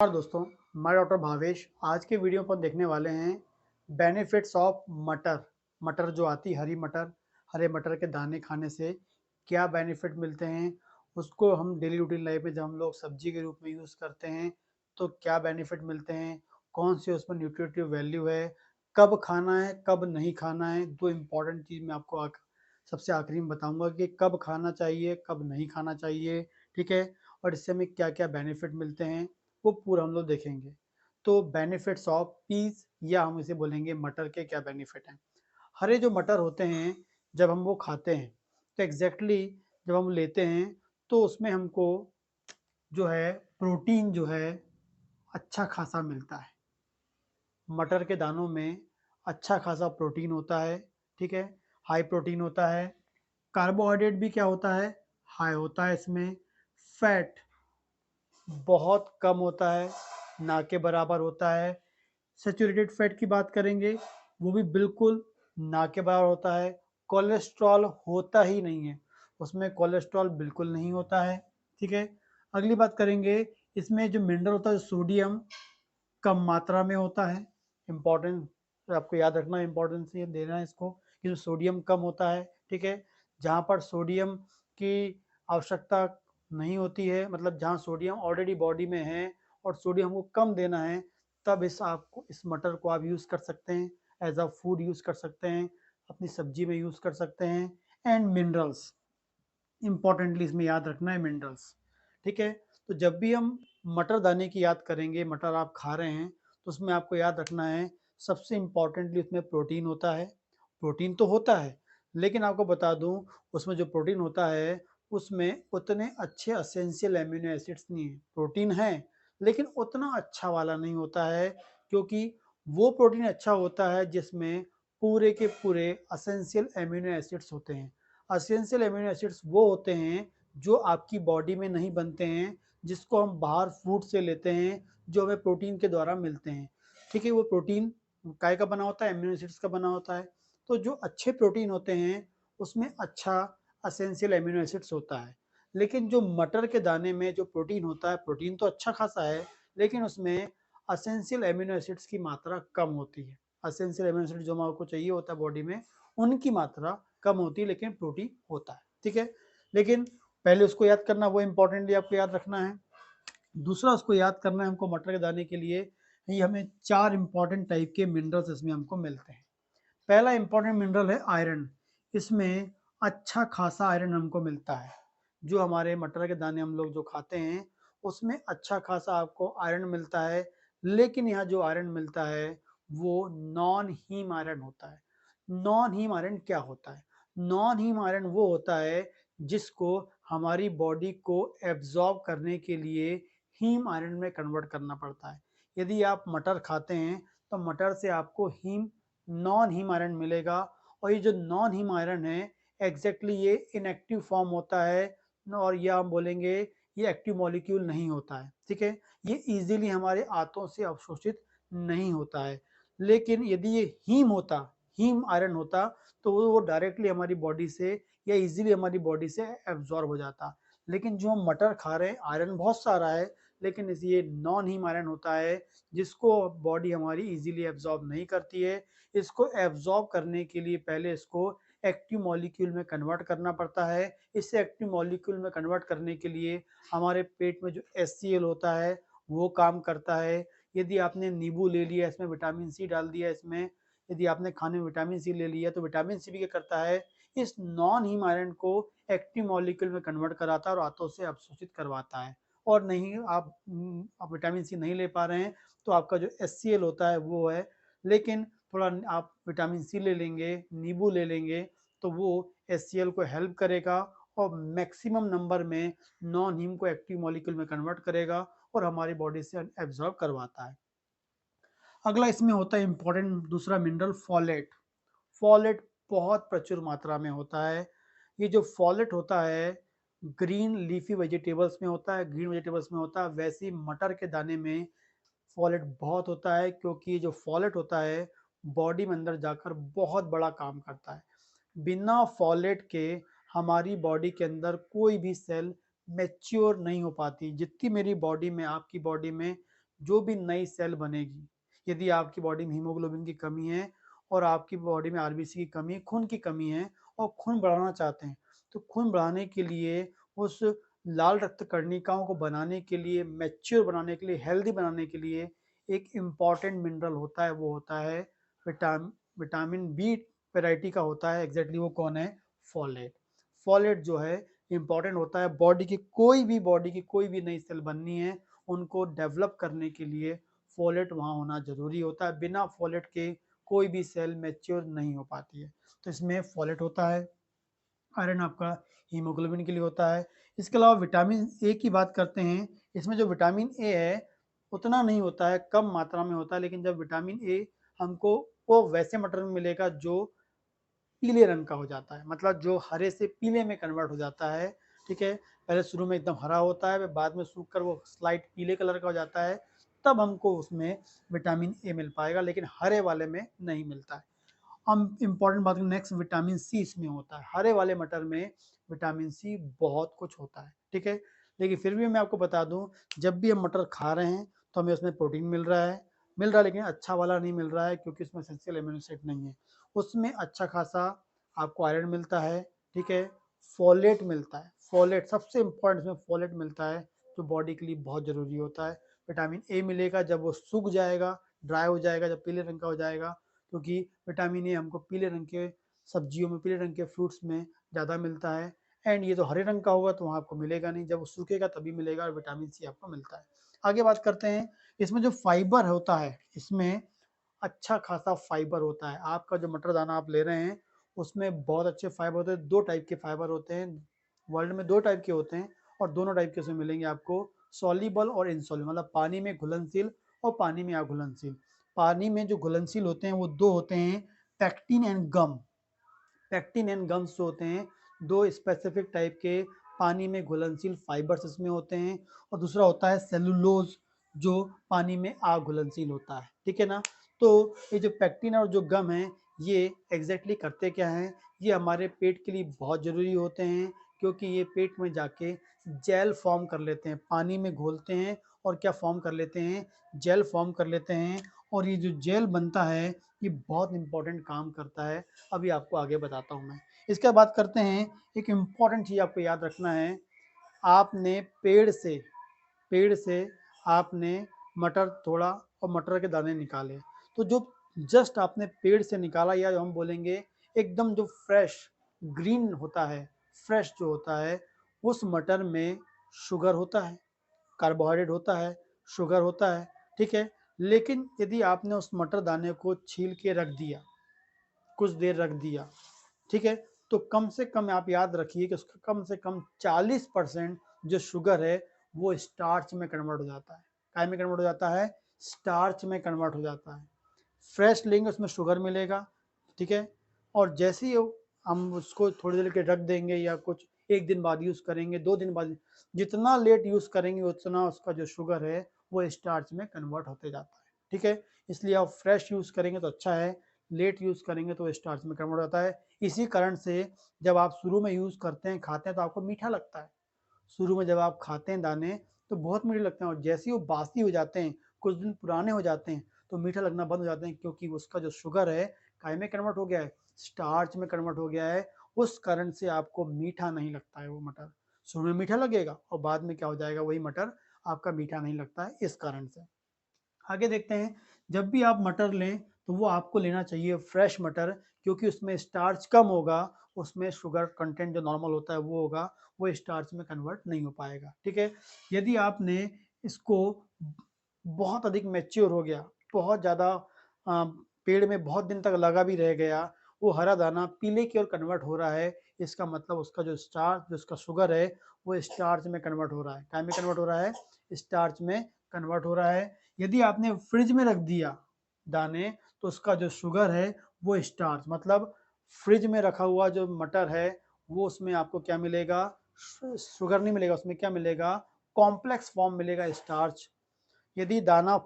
नमस्कार दोस्तों, मैं डॉक्टर भावेश। आज के वीडियो पर देखने वाले हैं बेनिफिट्स ऑफ मटर। मटर जो आती है, हरी मटर, हरे मटर के दाने खाने से क्या बेनिफिट मिलते हैं, उसको हम डेली रूटीन लाइफ में जब हम लोग सब्जी के रूप में यूज़ करते हैं तो क्या बेनिफिट मिलते हैं, कौन सी उसमें न्यूट्रिटिव वैल्यू है, कब खाना है कब नहीं खाना है। दो इम्पॉर्टेंट चीज़ मैं आपको सबसे आखिरी में बताऊंगा कि कब खाना चाहिए कब नहीं खाना चाहिए, ठीक है। और इससे हमें क्या क्या बेनिफिट मिलते हैं वो पूरा हम लोग देखेंगे। तो बेनिफिट्स ऑफ पीस, या हम इसे बोलेंगे मटर के क्या बेनिफिट हैं। हरे जो मटर होते हैं, जब हम वो खाते हैं तो जब हम लेते हैं तो उसमें हमको जो है प्रोटीन जो है अच्छा खासा मिलता है। मटर के दानों में अच्छा खासा प्रोटीन होता है, ठीक है। हाई प्रोटीन होता है। कार्बोहाइड्रेट भी क्या होता है, हाई होता है इसमें। फैट बहुत कम होता है, ना के बराबर होता है। सैचुरेटेड फैट की बात करेंगे, वो भी बिल्कुल ना के बराबर होता है। कोलेस्ट्रॉल होता ही नहीं है, उसमें कोलेस्ट्रॉल बिल्कुल नहीं होता है, ठीक है। अगली बात करेंगे, इसमें जो मिनरल होता है सोडियम कम मात्रा में होता है। इम्पोर्टेंट आपको याद रखना, इम्पोर्टेंस ये देना है इसको कि जो सोडियम कम होता है, ठीक है। जहाँ पर सोडियम की आवश्यकता नहीं होती है, मतलब जहाँ सोडियम ऑलरेडी बॉडी में है और सोडियम को कम देना है, तब इस मटर को आप यूज़ कर सकते हैं, एज अ फूड यूज़ कर सकते हैं, अपनी सब्जी में यूज़ कर सकते हैं। एंड मिनरल्स, इम्पोर्टेंटली इसमें याद रखना है मिनरल्स, ठीक है। तो जब भी हम मटर दाने की याद करेंगे, मटर आप खा रहे हैं तो उसमें आपको याद रखना है सबसे इम्पोर्टेंटली उसमें प्रोटीन होता है। प्रोटीन तो होता है, लेकिन आपको बता दूं उसमें जो प्रोटीन होता है उसमें उतने अच्छे असेंशियल एमिनो एसिड्स नहीं है। प्रोटीन है लेकिन उतना अच्छा वाला नहीं होता है, क्योंकि वो प्रोटीन अच्छा होता है जिसमें पूरे के पूरे असेंशियल एमिनो एसिड्स होते हैं। असेंशियल एमिनो एसिड्स वो होते हैं जो आपकी बॉडी में नहीं बनते हैं, जिसको हम बाहर फूड से लेते हैं, जो हमें प्रोटीन के द्वारा मिलते हैं, ठीक है। वो प्रोटीन काय का बना होता है, एमिनो एसिड्स का बना होता है। तो जो अच्छे प्रोटीन होते हैं उसमें अच्छा असेंशियल एमिनो एसिड्स होता है। लेकिन जो मटर के दाने में जो प्रोटीन होता है, प्रोटीन तो अच्छा खासा है, लेकिन उसमें असेंशियल एमिनो एसिड्स की मात्रा कम होती है। असेंशियल एमिनो एसिड जो हमारे को चाहिए होता है बॉडी में, उनकी मात्रा कम होती है, लेकिन प्रोटीन होता है, ठीक है। लेकिन पहले उसको याद करना, वो इंपॉर्टेंटली आपको याद रखना है। दूसरा उसको याद करना है हमको, मटर के दाने के लिए ये हमें चार इंपॉर्टेंट टाइप के मिनरल्स इसमें हमको मिलते हैं। पहला इंपॉर्टेंट मिनरल है आयरन। इसमें अच्छा खासा आयरन हमको मिलता है। जो हमारे मटर के दाने हम लोग जो खाते हैं उसमें अच्छा खासा आपको आयरन मिलता है। लेकिन यहाँ जो आयरन मिलता है वो नॉन हीम आयरन होता है। नॉन हीम आयरन क्या होता है? नॉन हीम आयरन वो होता है जिसको हमारी बॉडी को एब्जॉर्ब करने के लिए हीम आयरन में कन्वर्ट करना पड़ता है। यदि आप मटर खाते हैं तो मटर से आपको हीम नॉन हीम आयरन मिलेगा। और ये जो नॉन हीम आयरन है ये इनएक्टिव फॉर्म होता है, और या हम बोलेंगे ये एक्टिव मॉलिक्यूल नहीं होता है, ठीक है। ये इजीली हमारे आंतों से अवशोषित नहीं होता है। लेकिन यदि ये हीम आयरन होता तो वो डायरेक्टली हमारी बॉडी से या इजीली हमारी बॉडी से एब्जॉर्ब हो जाता। लेकिन जो हम मटर खा रहे हैं आयरन बहुत सारा है, लेकिन ये नॉन हीम आयरन होता है जिसको बॉडी हमारी इजीली एब्जॉर्ब नहीं करती है। इसको एब्जॉर्ब करने के लिए पहले इसको एक्टिव मॉलिक्यूल में कन्वर्ट करना पड़ता है। इसे एक्टिव मॉलिक्यूल में कन्वर्ट करने के लिए हमारे पेट में जो HCl होता है वो काम करता है। यदि आपने नींबू ले लिया, इसमें विटामिन सी डाल दिया, इसमें यदि आपने खाने में विटामिन सी ले लिया तो विटामिन सी भी क्या करता है, इस नॉन हीम आयरन को एक्टिव मॉलिक्यूल में कन्वर्ट कराता है और आंतों से अवशोषित करवाता है। और नहीं आप विटामिन सी नहीं ले पा रहे हैं तो आपका जो HCl होता है वो है। लेकिन थोड़ा आप विटामिन सी ले लेंगे, नींबू ले लेंगे, तो वो HCl को हेल्प करेगा और मैक्सिमम नंबर में नॉन हीम को एक्टिव मॉलिक्यूल में कन्वर्ट करेगा और हमारी बॉडी से एब्जॉर्ब करवाता है। अगला इसमें होता है इंपॉर्टेंट दूसरा मिनरल फॉलेट। फॉलेट बहुत प्रचुर मात्रा में होता है। ये जो फॉलेट होता है ग्रीन लीफी वेजिटेबल्स में होता है, ग्रीन वेजिटेबल्स में होता है, वैसे ही मटर के दाने में फॉलेट बहुत होता है, क्योंकि ये जो फॉलेट होता है बॉडी में अंदर जाकर बहुत बड़ा काम करता है। बिना फॉलेट के हमारी बॉडी के अंदर कोई भी सेल मैच्योर नहीं हो पाती। जितनी मेरी बॉडी में, आपकी बॉडी में जो भी नई सेल बनेगी, यदि आपकी बॉडी में हीमोग्लोबिन की कमी है और आपकी बॉडी में आरबीसी की कमी, खून की कमी है और खून बढ़ाना चाहते हैं, तो खून बढ़ाने के लिए उस लाल रक्त कर्णिकाओं को बनाने के लिए, मैच्योर बनाने के लिए, हेल्दी बनाने के लिए एक इम्पॉर्टेंट मिनरल होता है, वो होता है विटामिन बी वैरायटी का होता है। एग्जैक्टली वो कौन है? फॉलेट। फॉलेट जो है इम्पॉर्टेंट होता है बॉडी की कोई भी नई सेल बननी है, उनको डेवलप करने के लिए फॉलेट वहाँ होना जरूरी होता है। बिना फॉलेट के कोई भी सेल मैच्योर नहीं हो पाती है। तो इसमें फॉलेट होता है। आयरन आपका हीमोग्लोबिन के लिए होता है। इसके अलावा विटामिन ए की बात करते हैं। इसमें जो विटामिन ए है उतना नहीं होता है, कम मात्रा में होता है, लेकिन जब विटामिन ए हमको वो वैसे मटर में मिलेगा जो पीले रंग का हो जाता है, मतलब जो हरे से पीले में कन्वर्ट हो जाता है। ठीक है, पहले शुरू में एकदम हरा होता है, बाद में सूख कर वो स्लाइट पीले कलर का हो जाता है, तब हमको उसमें विटामिन ए मिल पाएगा, लेकिन हरे वाले में नहीं मिलता है। हम इम्पॉर्टेंट बात करें, नेक्स्ट विटामिन सी इसमें होता है। हरे वाले मटर में विटामिन सी बहुत कुछ होता है। ठीक है, लेकिन फिर भी मैं आपको बता दूं, जब भी हम मटर खा रहे हैं तो हमें उसमें प्रोटीन मिल रहा है, लेकिन अच्छा वाला नहीं मिल रहा है, क्योंकि उसमें एसेंशियल एमिनो एसिड नहीं है। उसमें अच्छा खासा आपको आयरन मिलता है। ठीक है, फोलेट मिलता है। फोलेट सबसे इम्पोर्टेंट, इसमें फोलेट मिलता है जो बॉडी के लिए बहुत ज़रूरी होता है। विटामिन ए मिलेगा जब वो सूख जाएगा, ड्राई हो जाएगा, जब पीले रंग का हो जाएगा, क्योंकि विटामिन ए हमको पीले रंग के सब्जियों में, पीले रंग के फ्रूट्स में ज़्यादा मिलता है। एंड ये तो हरे रंग का होगा तो वहाँ आपको मिलेगा नहीं, जब वो सूखेगा तभी मिलेगा और विटामिन सी आपको मिलता है। आगे बात करते हैं, इसमें जो फाइबर होता है, इसमें अच्छा खासा फाइबर होता है। आपका जो मटर दाना आप ले रहे हैं उसमें बहुत अच्छे फाइबर होते हैं। दो टाइप के फाइबर होते हैं, वर्ल्ड में दो टाइप के होते हैं, और दोनों टाइप के उसमें मिलेंगे आपको, सॉल्युबल और इनसॉल्युबल, मतलब पानी में घुलनशील और पानी में अघुलनशील। पानी में जो घुलनशील होते हैं वो दो होते हैं, pectin and gum. Pectin and gums जो होते हैं, दो स्पेसिफिक टाइप के पानी में घुलनशील फाइबर्स इसमें होते हैं, और दूसरा होता है सेलुलोज, जो पानी में अघुलनशील होता है। ठीक है ना? तो ये जो पैक्टिन और जो गम है, ये एग्जैक्टली करते क्या हैं? ये हमारे पेट के लिए बहुत ज़रूरी होते हैं, क्योंकि ये पेट में जाके जेल फॉर्म कर लेते हैं, पानी में घोलते हैं और क्या फॉर्म कर लेते हैं? जेल फॉर्म कर लेते हैं। और ये जो जेल बनता है ये बहुत इंपॉर्टेंट काम करता है। अभी आपको आगे बताता हूँ मैं। इसके बाद करते हैं, एक इम्पॉर्टेंट चीज़ आपको याद रखना है। आपने पेड़ से आपने मटर तोड़ा और मटर के दाने निकाले, तो जो जस्ट आपने पेड़ से निकाला, या जो हम बोलेंगे एकदम जो फ्रेश ग्रीन होता है, फ्रेश जो होता है, उस मटर में शुगर होता है, कार्बोहाइड्रेट होता है, शुगर होता है। ठीक है, लेकिन यदि आपने उस मटर दाने को छील के रख दिया, कुछ देर रख दिया, ठीक है, तो कम से कम आप याद रखिए कि उसका कम से कम 40% जो शुगर है वो स्टार्च में कन्वर्ट हो जाता है। काय में कन्वर्ट हो जाता है? स्टार्च में कन्वर्ट हो जाता है। फ्रेश लेंगे उसमें शुगर मिलेगा। ठीक है, और जैसे ही हम उसको थोड़ी देर के रख देंगे, या कुछ एक दिन बाद यूज़ करेंगे, 2 दिन बाद, जितना लेट यूज़ करेंगे उतना उसका जो शुगर है वो स्टार्च में कन्वर्ट होते जाता है। ठीक है, इसलिए आप फ्रेश यूज़ करेंगे तो अच्छा है, लेट यूज़ करेंगे तो स्टार्च में कन्वर्ट होता है। इसी कारण से जब आप शुरू में यूज़ करते हैं, खाते हैं, तो आपको मीठा लगता है। शुरू में जब आप खाते हैं दाने तो बहुत मीठे लगते हैं, और जैसे ही वो बासी हो जाते हैं, कुछ दिन पुराने हो जाते हैं, तो मीठा लगना बंद हो जाते हैं, क्योंकि उसका जो शुगर है काय में कन्वर्ट हो गया है? स्टार्च में कन्वर्ट हो गया है। उस कारण से आपको मीठा नहीं लगता है वो मटर। शुरू में मीठा लगेगा और बाद में क्या हो जाएगा, वही मटर आपका मीठा नहीं लगता है, इस कारण से। आगे देखते हैं, जब भी आप मटर लें तो वो आपको लेना चाहिए फ्रेश मटर, क्योंकि उसमें स्टार्च कम होगा, उसमें शुगर कंटेंट जो नॉर्मल होता है वो होगा, वो स्टार्च में कन्वर्ट नहीं हो पाएगा। ठीक है, यदि आपने इसको बहुत अधिक मैच्योर हो गया, बहुत ज़्यादा पेड़ में बहुत दिन तक लगा भी रह गया, वो हरा दाना पीले की ओर कन्वर्ट हो रहा है, इसका मतलब उसका जो स्टार्च, जो उसका शुगर है, वो स्टार्च में कन्वर्ट हो रहा है। क्या में कन्वर्ट हो रहा है? स्टार्च में कन्वर्ट हो रहा है। यदि आपने फ्रिज में रख दिया दाने, तो उसका जो शुगर है वो स्टार्च, मतलब फ्रिज में रखा हुआ जो मटर है वो, उसमें आपको क्या मिलेगा? शुगर नहीं मिलेगा, उसमें क्या मिलेगा? कॉम्प्लेक्स फॉर्म मिलेगा, स्टार्च। यदि दाना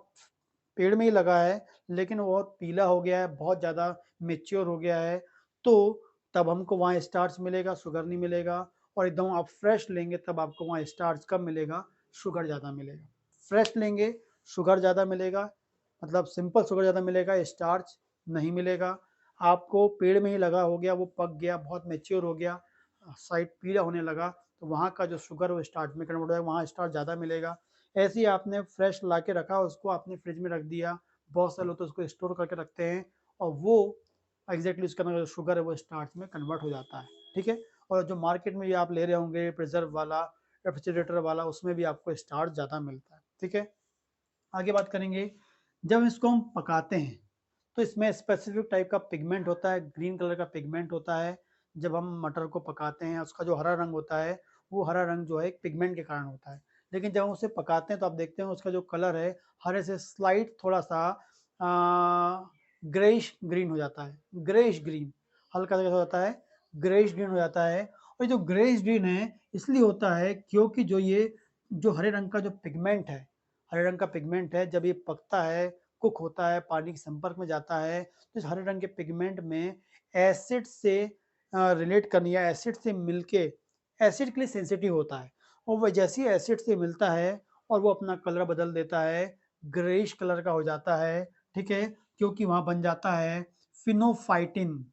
पेड़ में ही लगा है लेकिन वो पीला हो गया है, बहुत ज़्यादा मेच्योर हो गया है, तो तब हमको वहाँ स्टार्च मिलेगा, शुगर नहीं मिलेगा। और एकदम आप फ्रेश लेंगे तब आपको वहाँ स्टार्च कम मिलेगा, शुगर ज़्यादा मिलेगा। फ्रेश लेंगे शुगर ज़्यादा मिलेगा, मतलब सिंपल शुगर ज़्यादा मिलेगा, स्टार्च नहीं मिलेगा। आपको पेड़ में ही लगा हो गया, वो पक गया, बहुत मैच्योर हो गया, साइड पीला होने लगा, तो वहाँ का जो शुगर वो स्टार्च में कन्वर्ट हो जाएगा, वहाँ स्टार्च ज़्यादा मिलेगा। ऐसे ही आपने फ्रेश ला के रखा, उसको आपने फ्रिज में रख दिया, बहुत सारे लोग तो उसको स्टोर करके रखते हैं और वो एग्जैक्टली उसके अंदर जो शुगर है वो स्टार्च में कन्वर्ट हो जाता है, ठीक है। और जो मार्केट में ये आप ले रहे होंगे प्रिजर्व वाला, रेफ्रिजरेटर वाला, उसमें भी आपको स्टार्च ज़्यादा मिलता है, ठीक है। आगे बात करेंगे, जब इसको हम पकाते हैं तो इसमें स्पेसिफिक टाइप का पिगमेंट होता है, ग्रीन कलर का पिगमेंट होता है। जब हम मटर को पकाते हैं उसका जो हरा रंग होता है, वो हरा रंग जो है एक पिगमेंट के कारण होता है। लेकिन जब हम उसे पकाते हैं तो आप देखते हैं उसका जो कलर है हरे से स्लाइट थोड़ा सा ग्रेइश ग्रीन हो जाता है, ग्रेइश ग्रीन, हल्का सा कैसा हो जाता है, ग्रेइश ग्रीन हो जाता है। और जो ग्रेइश ग्रीन है इसलिए होता है क्योंकि जो ये जो हरे रंग का जो पिगमेंट है, हरे रंग का पिगमेंट है, जब ये पकता है, कुक होता है, पानी के संपर्क में जाता है, तो इस हरे रंग के पिगमेंट में एसिड से रिलेट करनी या एसिड से मिलके एसिड के लिए सेंसिटिव होता है, और वह जैसे ही एसिड से मिलता है और वो अपना कलर बदल देता है, ग्रेइश कलर का हो जाता है, ठीक है, क्योंकि वहाँ बन जाता है फिनोफाइटिन।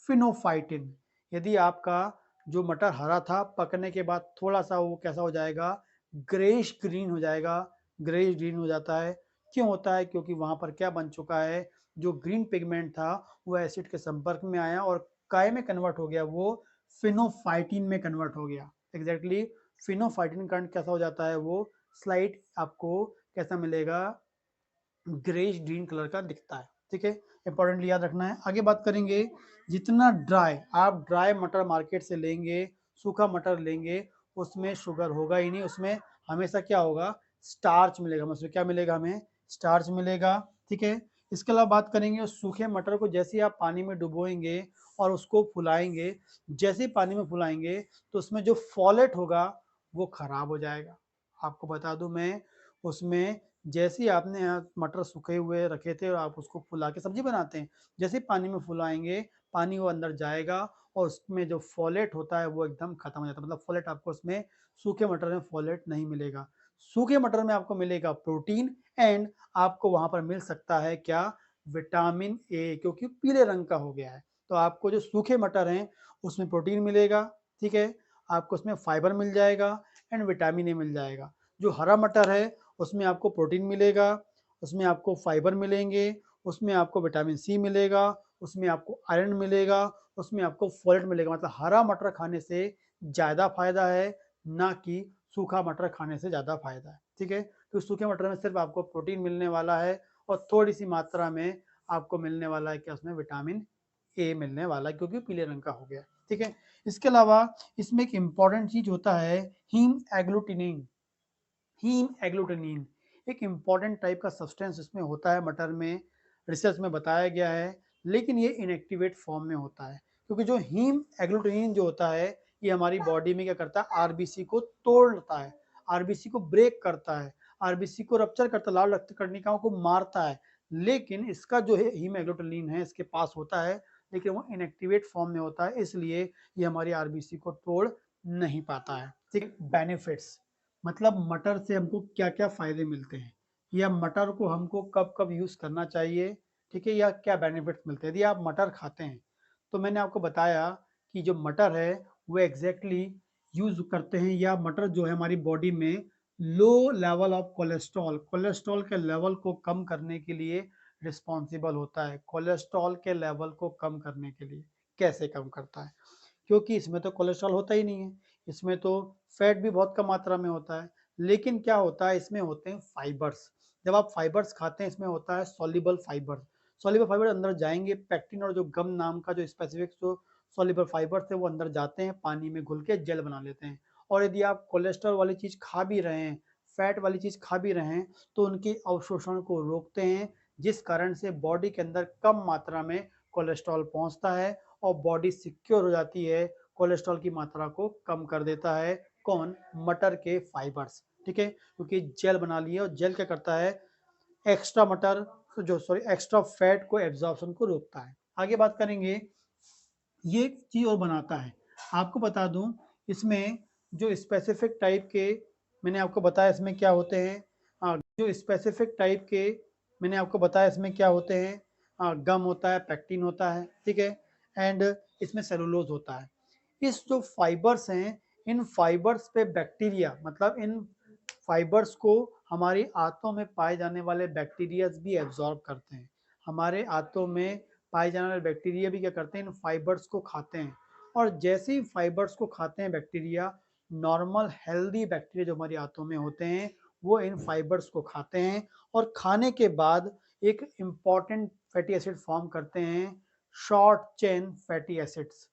फिनोफाइटिन, यदि आपका जो मटर हरा था, पकने के बाद थोड़ा सा वो कैसा हो जाएगा, ग्रेइश ग्रीन हो जाएगा, ग्रेइश ग्रीन हो जाता है। क्यों होता है? क्योंकि वहाँ पर क्या बन चुका है, जो ग्रीन पिगमेंट था वो एसिड के संपर्क में आया और काय में कन्वर्ट हो गया, वो फिनोफाइटिन में कन्वर्ट हो गया। एग्जैक्टली फिनोफाइटिन कारण कैसा हो जाता है, वो स्लाइट आपको कैसा मिलेगा, ग्रेइश ग्रीन कलर का दिखता है, ठीक है। इंपॉर्टेंटली याद रखना है। आगे बात करेंगे, जितना ड्राई आप ड्राई मटर मार्केट से लेंगे, सूखा मटर लेंगे, उसमें शुगर होगा ही नहीं, उसमें हमेशा क्या होगा, स्टार्च मिलेगा, उसमें क्या मिलेगा, हमें स्टार्च मिलेगा, ठीक है। इसके अलावा बात करेंगे, सूखे मटर को जैसे ही आप पानी में डुबोएंगे और उसको फुलाएंगे, जैसे ही पानी में फुलाएंगे तो उसमें जो फॉलेट होगा वो खराब हो जाएगा। आपको बता दूं मैं, उसमें जैसे ही आपने मटर सूखे हुए रखे थे और आप उसको फुला के सब्जी बनाते हैं, जैसे ही पानी में फुलाएंगे, पानी वो अंदर जाएगा और उसमें जो फॉलेट होता है वो एकदम खत्म हो जाता है, मतलब फॉलेट आपको उसमें, सूखे मटर में फॉलेट नहीं मिलेगा। सूखे मटर में आपको मिलेगा प्रोटीन, एंड आपको वहां पर मिल सकता है क्या, विटामिन ए, क्योंकि पीले रंग का हो गया है। तो आपको जो सूखे मटर हैं उसमें प्रोटीन मिलेगा, ठीक है, आपको उसमें फाइबर मिल जाएगा एंड विटामिन ए मिल जाएगा। जो हरा मटर है उसमें आपको प्रोटीन मिलेगा, उसमें आपको फाइबर मिलेंगे, उसमें आपको विटामिन सी मिलेगा, उसमें आपको आयरन मिलेगा, उसमें आपको फोलेट मिलेगा। मतलब हरा मटर खाने से ज़्यादा फायदा है, ना कि सूखा मटर खाने से ज़्यादा फायदा है, ठीक है। तो सूखे मटर में सिर्फ आपको प्रोटीन मिलने वाला है और थोड़ी सी मात्रा में आपको मिलने वाला है क्या, उसमें विटामिन ए मिलने वाला है, क्योंकि पीले रंग का हो गया, ठीक है। इसके अलावा इसमें एक इम्पॉर्टेंट चीज होता है, हीम एग्लूटिनिन। हीम एग्लूटिनिन एक इम्पॉर्टेंट टाइप का सब्सटेंस इसमें होता है मटर में, रिसर्च में बताया गया है, लेकिन ये इनएक्टिवेट फॉर्म में होता है, क्योंकि जो हीम एग्लूटिनिन जो होता है ये हमारी बॉडी में क्या करता है, आरबीसी को तोड़ता है, आरबीसी को ब्रेक करता है, आरबीसी को रप्चर करता है, लाल रक्त कणिकाओं को मारता है। लेकिन इसका जो है हीम एग्लूटिनिन है इसके पास होता है, लेकिन वो इनएक्टिवेट फॉर्म में होता है, इसलिए ये हमारी आरबीसी को तोड़ नहीं पाता है, ठीक। बेनिफिट्स, मतलब मटर से हमको क्या क्या फायदे मिलते हैं, या मटर को हमको कब कब यूज करना चाहिए, ठीक है, या क्या बेनिफिट्स मिलते हैं यदि आप मटर खाते हैं। तो मैंने आपको बताया कि जो मटर है वो एग्जैक्टली यूज करते हैं, या मटर जो है हमारी बॉडी में low level of cholesterol, cholesterol के लेवल को कम करने के लिए रिस्पॉन्सिबल होता है। कोलेस्ट्रॉल के लेवल को कम करने के लिए कैसे कम करता है, क्योंकि इसमें तो कोलेस्ट्रॉल होता ही नहीं है, इसमें तो फैट भी बहुत कम मात्रा में होता है। लेकिन क्या होता है, इसमें होते हैं फाइबर्स। जब आप फाइबर्स खाते हैं इसमें होता है सॉल्युबल फाइबर, सॉल्युबल फाइबर अंदर जाएंगे, पेक्टिन और जो गम नाम का जो स्पेसिफिक जो सॉल्युबल फाइबर्स है वो अंदर जाते हैं, पानी में घुल के जेल बना लेते हैं। और यदि आप कोलेस्ट्रॉल वाली चीज खा भी रहे हैं, फैट वाली चीज खा भी रहे हैं, तो उनके अवशोषण को रोकते हैं, जिस कारण से बॉडी के अंदर कम मात्रा में कोलेस्ट्रॉल पहुंचता है और बॉडी सिक्योर हो जाती है, कोलेस्ट्रॉल की मात्रा को कम कर देता है। कौन? मटर के फाइबर्स, ठीक है, क्योंकि जेल बना लिए और जेल क्या करता है, एक्स्ट्रा मटर जो सॉरी एक्स्ट्रा फैट को एब्जॉर्प्शन को रोकता है। आगे बात करेंगे, ये चीज और बनाता है, आपको बता दूं, इसमें जो स्पेसिफिक टाइप के मैंने आपको बताया इसमें क्या होते हैं, जो स्पेसिफिक टाइप के मैंने आपको बताया इसमें क्या होते हैं, गम होता है, पेक्टिन होता है, ठीक है, एंड इसमें सेलुलोज होता है। इस जो फाइबर्स हैं, इन फाइबर्स पे बैक्टीरिया, मतलब इन फाइबर्स को हमारी आंतों में पाए जाने वाले बैक्टीरियाज भी एब्जॉर्ब करते हैं। हमारे आंतों में पाए जाने वाले बैक्टीरिया भी क्या करते हैं, इन फाइबर्स को खाते हैं। और जैसे ही फाइबर्स को खाते हैं बैक्टीरिया, नॉर्मल हेल्दी बैक्टीरिया जो हमारी आंतों में होते हैं वो इन फाइबर्स को खाते हैं और खाने के बाद एक इम्पॉर्टेंट फैटी एसिड फॉर्म करते हैं, short chain fatty acids.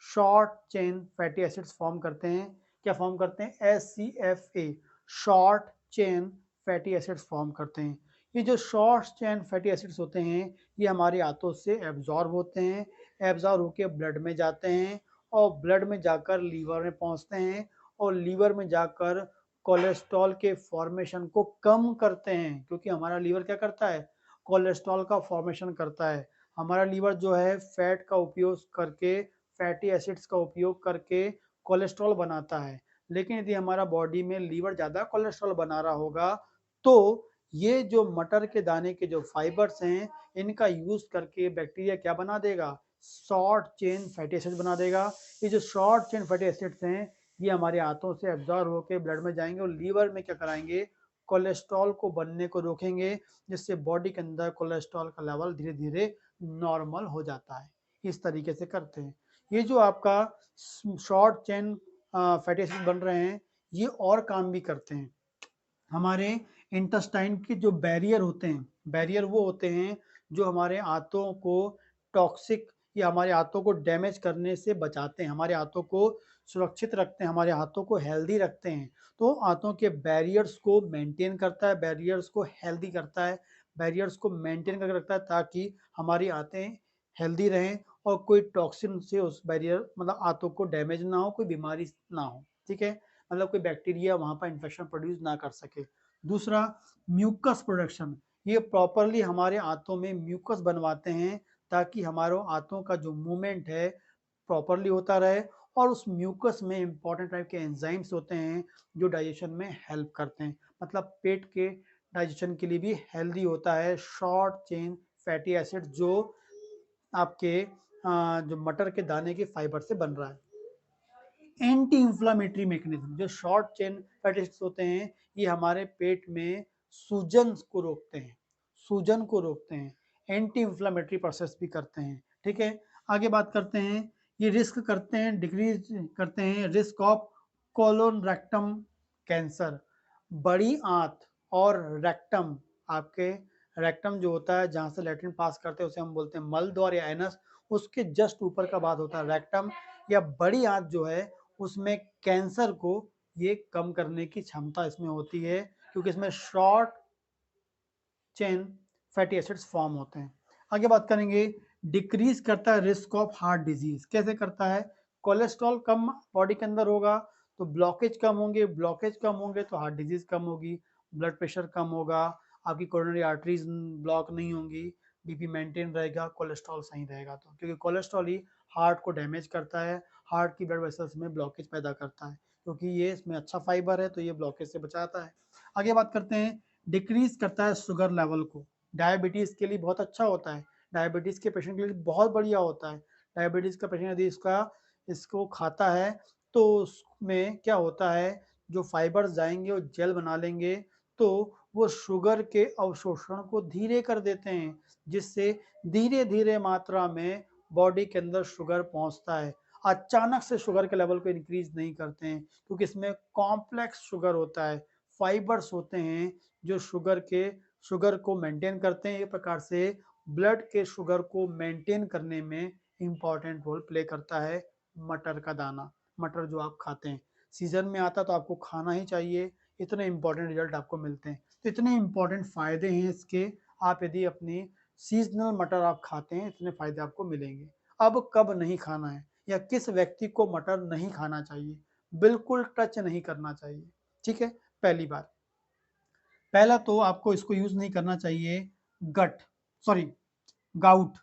Short chain fatty acids form करते हैं, क्या फॉर्म करते हैं, SCFA, short chain fatty acids form करते हैं। ये जो शॉर्ट चेन फैटी एसिड्स होते हैं ये हमारे आंतों से एब्जॉर्ब होते हैं, एब्जॉर्ब होकर ब्लड में जाते हैं और ब्लड में जाकर लीवर में पहुंचते हैं और लीवर में जाकर कोलेस्ट्रॉल के फॉर्मेशन को कम करते हैं, क्योंकि हमारा लीवर क्या करता है, कोलेस्ट्रॉल का फॉर्मेशन करता है। हमारा लीवर जो है फैट का उपयोग करके, फैटी एसिड्स का उपयोग करके कोलेस्ट्रॉल बनाता है। लेकिन यदि हमारा बॉडी में लीवर ज़्यादा कोलेस्ट्रॉल बना रहा होगा तो ये जो मटर के दाने के जो फाइबर्स हैं इनका यूज करके बैक्टीरिया क्या बना देगा, शॉर्ट चेन फैटी एसिड बना देगा। ये जो शॉर्ट चेन फैटी एसिड्स हैं ये हमारे हाथों से एब्जॉर्ब होकर ब्लड में जाएंगे और लीवर में क्या कराएंगे, कोलेस्ट्रॉल को बनने को रोकेंगे, जिससे बॉडी के अंदर कोलेस्ट्रॉल का लेवल धीरे धीरे नॉर्मल हो जाता है। इस तरीके से करते हैं। ये जो आपका शॉर्ट चेन फैटी एसिड बन रहे हैं ये और काम भी करते हैं। हमारे इंटेस्टाइन के जो बैरियर होते हैं, बैरियर वो होते हैं जो हमारे आंतों को टॉक्सिक या हमारे हाथों को डैमेज करने से बचाते हैं, हमारे हाथों को सुरक्षित रखते हैं, हमारे हाथों को हेल्दी रखते हैं। तो हाथों के बैरियर्स को मेंटेन करता है, बैरियर्स को हेल्दी करता है, बैरियर्स को मेंटेन करके रखता है ताकि हमारी आंतें हेल्दी रहें और कोई टॉक्सिन से उस बैरियर मतलब आंतों को डैमेज ना हो, कोई बीमारी ना हो, ठीक है, मतलब कोई बैक्टीरिया वहां पर इन्फेक्शन प्रोड्यूस ना कर सके। दूसरा, म्यूकस प्रोडक्शन, ये प्रॉपरली हमारे आंतों में म्यूकस बनवाते हैं ताकि हमारे आंतों का जो मूवमेंट है प्रॉपरली होता रहे और उस म्यूकस में इंपॉर्टेंट टाइप के एंजाइम्स होते हैं जो डाइजेशन में हेल्प करते हैं, मतलब पेट के डाइजेशन के लिए भी हेल्दी होता है शॉर्ट चेन फैटी एसिड जो आपके जो मटर के दाने के फाइबर से बन रहा है। एंटी इंफ्लामेटरी मैकेनिज्म, जो शॉर्ट चेन फैटी एसिड्स होते हैं ये हमारे पेट में सूजन को रोकते हैं, सूजन को रोकते हैं, एंटी इंफ्लामेटरी प्रोसेस भी करते हैं, ठीक है। आगे बात करते हैं, ये रिस्क करते हैं, डिक्रीज करते हैं risk of colon rectum cancer. बड़ी आंत और रेक्टम, आपके रेक्टम जो होता है जहाँ से लैट्रिन पास करते हैं उसे हम बोलते हैं मल द्वार या एनस, उसके जस्ट ऊपर का बात होता है रेक्टम या बड़ी आंत जो है उसमें कैंसर को ये कम करने की क्षमता इसमें होती है क्योंकि इसमें short chain fatty acids form होते हैं। आगे बात करेंगे, डिक्रीज करता है रिस्क ऑफ हार्ट डिजीज। कैसे करता है, कोलेस्ट्रॉल कम बॉडी के अंदर होगा तो ब्लॉकेज कम होंगे, ब्लॉकेज कम होंगे तो हार्ट डिजीज कम होगी, ब्लड प्रेशर कम होगा, आपकी कोरोनरी आर्टरीज ब्लॉक नहीं होंगी, बीपी मेंटेन रहेगा, कोलेस्ट्रॉल सही रहेगा। तो क्योंकि कोलेस्ट्रॉल ही हार्ट को डैमेज करता है, हार्ट की ब्लड वेसल्स में ब्लॉकेज पैदा करता है, क्योंकि ये इसमें अच्छा फाइबर है तो ये ब्लॉकेज से बचाता है। आगे बात करते हैं, डिक्रीज करता है शुगर लेवल को। डायबिटीज के लिए बहुत अच्छा होता है, डायबिटीज के पेशेंट के लिए बहुत बढ़िया होता है। डायबिटीज का पेशेंट यदि इसको खाता है तो उसमें क्या होता है, जो फाइबर्स जाएंगे वो जेल बना लेंगे तो वो शुगर के अवशोषण को धीरे कर देते हैं, जिससे धीरे धीरे मात्रा में बॉडी के अंदर शुगर पहुंचता है। अचानक से शुगर के लेवल को इंक्रीज नहीं करते हैं क्योंकि इसमें कॉम्प्लेक्स शुगर होता है, फाइबर्स होते हैं जो शुगर को मेंटेन करते हैं। एक प्रकार से ब्लड के शुगर को मेंटेन करने में इंपॉर्टेंट रोल प्ले करता है मटर का दाना। मटर जो आप खाते हैं सीजन में आता तो आपको खाना ही चाहिए, इतने इंपॉर्टेंट रिजल्ट आपको मिलते हैं। तो इतने इंपॉर्टेंट फायदे हैं इसके, आप यदि अपनी सीजनल मटर आप खाते हैं इतने फायदे आपको मिलेंगे। अब कब नहीं खाना है या किस व्यक्ति को मटर नहीं खाना चाहिए, बिल्कुल टच नहीं करना चाहिए, ठीक है। पहली बात, पहला तो आपको इसको यूज नहीं करना चाहिए गट सॉरी गाउट।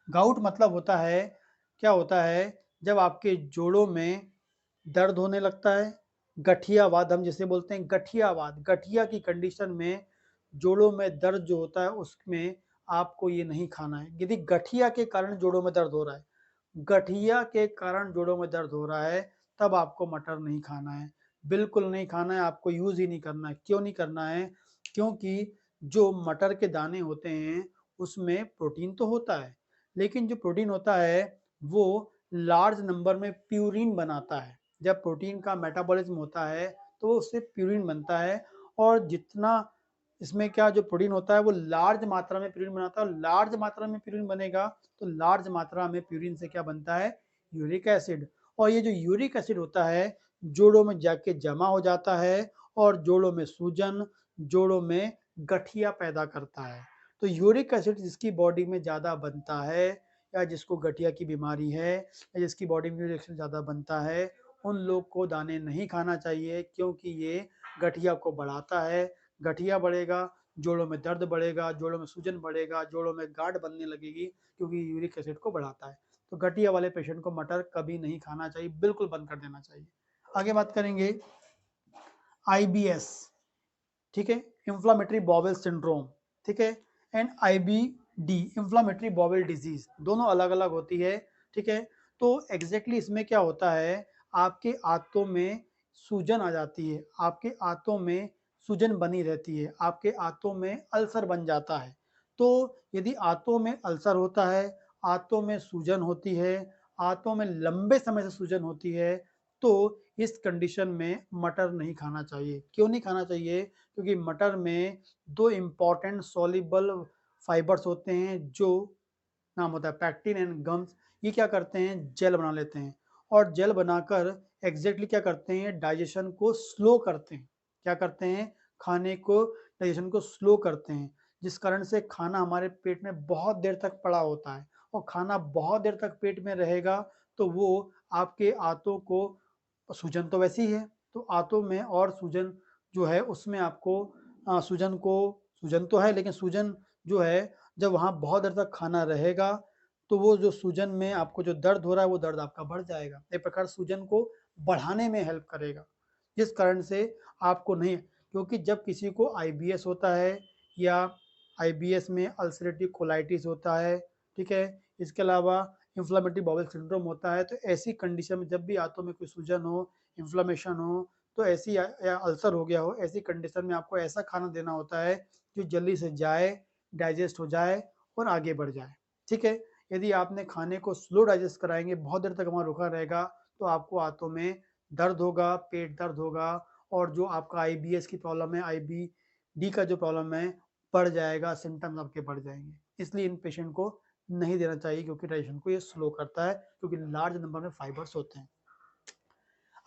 गाउट मतलब होता है, क्या होता है, जब आपके जोड़ों में दर्द होने लगता है, गठियावाद हम जिसे बोलते हैं गठियावाद, गठिया की कंडीशन में जोड़ों में दर्द जो होता है उसमें आपको ये नहीं खाना है। यदि गठिया के कारण जोड़ों में दर्द हो रहा है, गठिया के कारण जोड़ों में दर्द हो रहा है, तब आपको मटर नहीं खाना है। बिल्कुल नहीं खाना है, आपको यूज़ ही नहीं करना है। क्यों नहीं करना है? क्योंकि जो मटर के दाने होते हैं, उसमें प्रोटीन तो होता है, लेकिन जो प्रोटीन होता है, वो लार्ज नंबर में प्यूरिन बनाता है। जब प्रोटीन का मेटाबॉलिज्म होता है, तो उससे प्यूरिन बनता है और जितना इसमें क्या जो प्रोटीन होता है, वो लार्ज मात्रा में प्यूरिन बनाता है और लार्ज मात्रा में प्यूरिन बनेगा, तो लार्ज मात्रा में प्यूरिन से क्या बनता है? Uric acid. और ये जो यूरिक एसिड होता है, जोड़ों में जाके जमा हो जाता है और जोड़ों में सूजन, जोड़ों में गठिया पैदा करता है। तो यूरिक एसिड जिसकी बॉडी में ज़्यादा बनता है या जिसको गठिया की बीमारी है या जिसकी बॉडी में यूरिक एसिड ज़्यादा बनता है, उन लोग को दाने नहीं खाना चाहिए क्योंकि ये गठिया को बढ़ाता है। गठिया बढ़ेगा, जोड़ों में दर्द बढ़ेगा, जोड़ों में सूजन बढ़ेगा, जोड़ों में गांठ बनने लगेगी क्योंकि यूरिक एसिड को बढ़ाता है। तो गठिया वाले पेशेंट को मटर कभी नहीं खाना चाहिए, बिल्कुल बंद कर देना चाहिए। आगे बात करेंगे आईबीएस, ठीक है, इंफ्लामेटरी बॉवेल सिंड्रोम, ठीक है, and IBD, inflammatory bowel disease, दोनों अलग अलग होती है, ठीक है। तो एग्जैक्टली इसमें क्या होता है, आपके आंतों में सूजन आ जाती है, आपके आंतों में सूजन बनी रहती है, आपके आंतों में अल्सर बन जाता है। तो यदि आंतों में अल्सर होता है, आंतों में सूजन होती है, आंतों में लंबे समय से सूजन होती है, तो इस कंडीशन में मटर नहीं खाना चाहिए। क्यों नहीं खाना चाहिए? क्योंकि मटर में 2 इम्पोर्टेंट सॉल्युबल फाइबर्स होते हैं, जो नाम होता है पैक्टिन एंड गम्स। ये क्या करते हैं? जेल बना लेते हैं और जेल बनाकर एग्जैक्टली क्या करते हैं? डाइजेशन को स्लो करते हैं। क्या करते हैं? खाने को डाइजेशन को स्लो करते हैं, जिस कारण से खाना हमारे पेट में बहुत देर तक पड़ा होता है और खाना बहुत देर तक पेट में रहेगा तो वो आपके आंतों को, सूजन तो वैसी ही है, तो आंतों में और सूजन जो है उसमें आपको सूजन तो है, लेकिन सूजन जो है जब वहाँ बहुत देर तक खाना रहेगा तो वो जो सूजन में आपको जो दर्द हो रहा है वो दर्द आपका बढ़ जाएगा। एक प्रकार सूजन को बढ़ाने में हेल्प करेगा, जिस कारण से आपको नहीं, क्योंकि जब किसी को आईबीएस होता है या आईबीएस में अल्सरेटिव कोलाइटिस होता है, ठीक है, इसके अलावा इन्फ्लेमेटरी बाउल सिंड्रोम होता है, तो ऐसी कंडीशन में जब भी आंतों में कोई सूजन हो, इन्फ्लेमेशन हो, तो ऐसी या अल्सर हो गया हो, ऐसी कंडीशन में आपको ऐसा खाना देना होता है जो जल्दी से जाए, डाइजेस्ट हो जाए और आगे बढ़ जाए, ठीक है। यदि आपने खाने को स्लो डाइजेस्ट कराएंगे, बहुत देर तक वहाँ रुका रहेगा, तो आपको आंतों में दर्द होगा, पेट दर्द होगा और जो आपका आईबीएस की प्रॉब्लम है, आईबीडी का जो प्रॉब्लम है, बढ़ जाएगा, सिम्टम्स आपके बढ़ जाएंगे। इसलिए इन पेशेंट को नहीं देना चाहिए क्योंकि डाइजेशन को ये स्लो करता है, क्योंकि लार्ज नंबर में फाइबर्स होते हैं।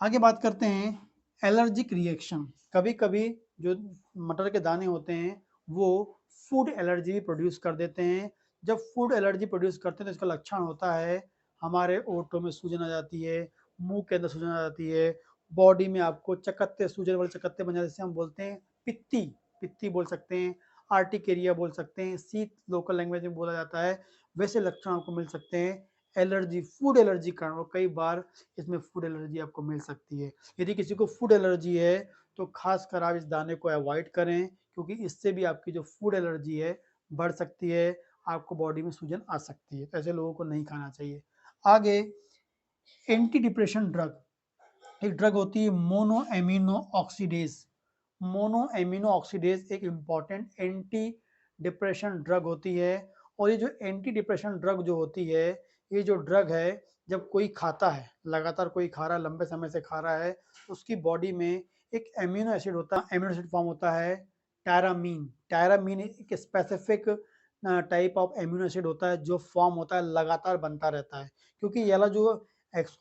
आगे बात करते हैं एलर्जिक रिएक्शन। कभी कभी जो मटर के दाने होते हैं वो फूड एलर्जी भी प्रोड्यूस कर देते हैं। जब फूड एलर्जी प्रोड्यूस करते हैं तो इसका लक्षण होता है हमारे ओठों में सूजन आ जाती है, मुंह के अंदर सूजन आ जाती है, बॉडी में आपको चकत्ते, सूजन वाले चकत्ते बन जाते हैं, जिसे हम बोलते हैं पित्ती, पित्ती बोल सकते हैं, आर्टिकेरिया बोल सकते हैं, शीत लोकल लैंग्वेज में बोला जाता है। वैसे लक्षण आपको मिल सकते हैं एलर्जी, फूड एलर्जी कारण, और कई बार इसमें फूड एलर्जी आपको मिल सकती है। यदि किसी को फूड एलर्जी है तो खासकर आप इस दाने को अवॉइड करें, क्योंकि इससे भी आपकी जो फूड एलर्जी है बढ़ सकती है, आपको बॉडी में सूजन आ सकती है, तो ऐसे लोगों को नहीं खाना चाहिए। आगे एंटी डिप्रेशन ड्रग, एक ड्रग होती है mono amino oxidase. Mono amino oxidase एक इम्पॉर्टेंट एंटी डिप्रेशन ड्रग होती है। और ये जो एंटी डिप्रेशन ड्रग जो होती है, ये जो ड्रग है, जब कोई खाता है, लगातार कोई खा रहा है, लंबे समय से खा रहा है, उसकी बॉडी में एक एमिनो एसिड होता है, एमिनो एसिड फॉर्म होता है टायरामीन। टायरामीन एक specific type of amino acid होता है जो फॉर्म होता है, लगातार बनता रहता है, क्योंकि ये वाला जो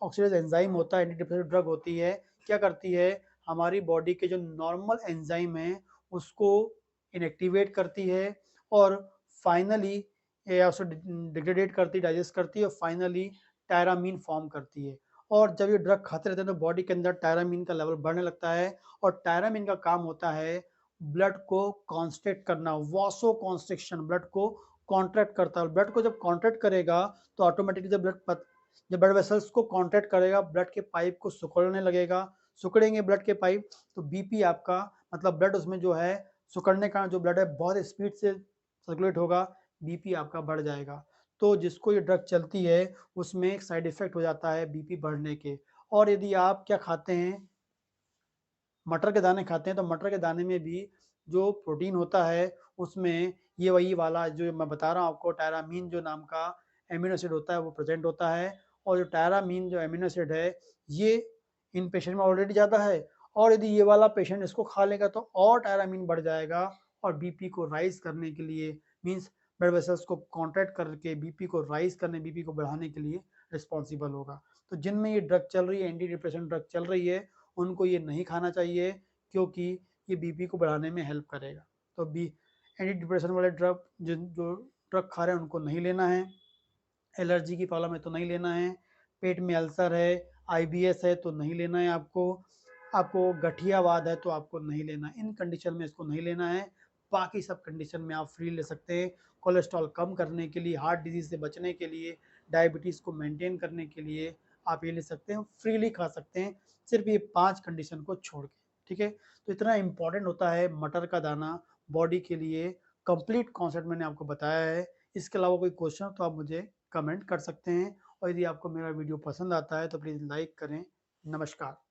ऑक्सीडेज एंजाइम होता है, एंटी डिप्रेसिव ड्रग होती है, क्या करती है, हमारी बॉडी के जो नॉर्मल एंजाइम है उसको इनएक्टिवेट करती है और फाइनली या उसको डिग्रेडेट करती, डाइजेस्ट करती है और फाइनली टायरामीन फॉर्म करती है। और जब ये ड्रग खाते रहते हैं तो बॉडी के अंदर टायरामीन का लेवल बढ़ने लगता है और टायरामीन का काम होता है ब्लड को कॉन्स्ट्रिक्ट करना, वासो कॉन्स्ट्रिक्शन, ब्लड को कॉन्ट्रैक्ट करता है। ब्लड को जब कॉन्ट्रैक्ट करेगा तो ऑटोमेटिकली जब ब्लड वेसल्स को कॉन्ट्रैक्ट करेगा, ब्लड के पाइप को सिकुड़ने लगेगा, सिकुड़ेंगे ब्लड के पाइप तो बीपी आपका मतलब ब्लड उसमें जो है सिकुड़ने का जो ब्लड है बहुत स्पीड से सर्कुलेट होगा, बीपी आपका बढ़ जाएगा। तो जिसको ये ड्रग चलती है उसमें एक साइड इफ़ेक्ट हो जाता है बीपी बढ़ने के। और यदि आप क्या खाते हैं, मटर के दाने खाते हैं तो मटर के दाने में भी जो प्रोटीन होता है उसमें ये वही वाला जो मैं बता रहा हूँ आपको टायरामीन जो नाम का एमिनो एसिड होता है वो प्रेजेंट होता है। और जो टायरामीन जो एमिनो एसिड है ये इन पेशेंट में ऑलरेडी ज़्यादा है, और यदि ये वाला पेशेंट इसको खा लेगा तो और टायरामीन बढ़ जाएगा और बीपी को राइज करने के लिए मीन्स ब्लड वेसल्स को कॉन्ट्रैक्ट करके बीपी को राइज करने बीपी को बढ़ाने के लिए रिस्पॉन्सिबल होगा। तो जिनमें ये ड्रग चल रही है एंटी डिप्रेशन ड्रग चल रही है उनको ये नहीं खाना चाहिए क्योंकि ये बीपी को बढ़ाने में हेल्प करेगा। तो बी एंटी डिप्रेशन वाले ड्रग जिन जो ड्रग खा रहे हैं उनको नहीं लेना है। एलर्जी की प्रॉब्लम है तो नहीं लेना है। पेट में अल्सर है, आईबीएस है तो नहीं लेना है आपको। आपको गठियावाद है तो आपको नहीं लेना है। इन कंडीशन में इसको नहीं लेना है। बाकी सब कंडीशन में आप फ्री ले सकते हैं। कोलेस्ट्रॉल कम करने के लिए, हार्ट डिजीज़ से बचने के लिए, डायबिटीज़ को मेंटेन करने के लिए आप ये ले सकते हैं, फ्रीली खा सकते हैं, सिर्फ ये 5 कंडीशन को छोड़ के, ठीक है? तो इतना इम्पोर्टेंट होता है मटर का दाना बॉडी के लिए, कंप्लीट कॉन्सेप्ट मैंने आपको बताया है। इसके अलावा कोई क्वेश्चन हो तो आप मुझे कमेंट कर सकते हैं और यदि आपको मेरा वीडियो पसंद आता है तो प्लीज़ लाइक करें। नमस्कार।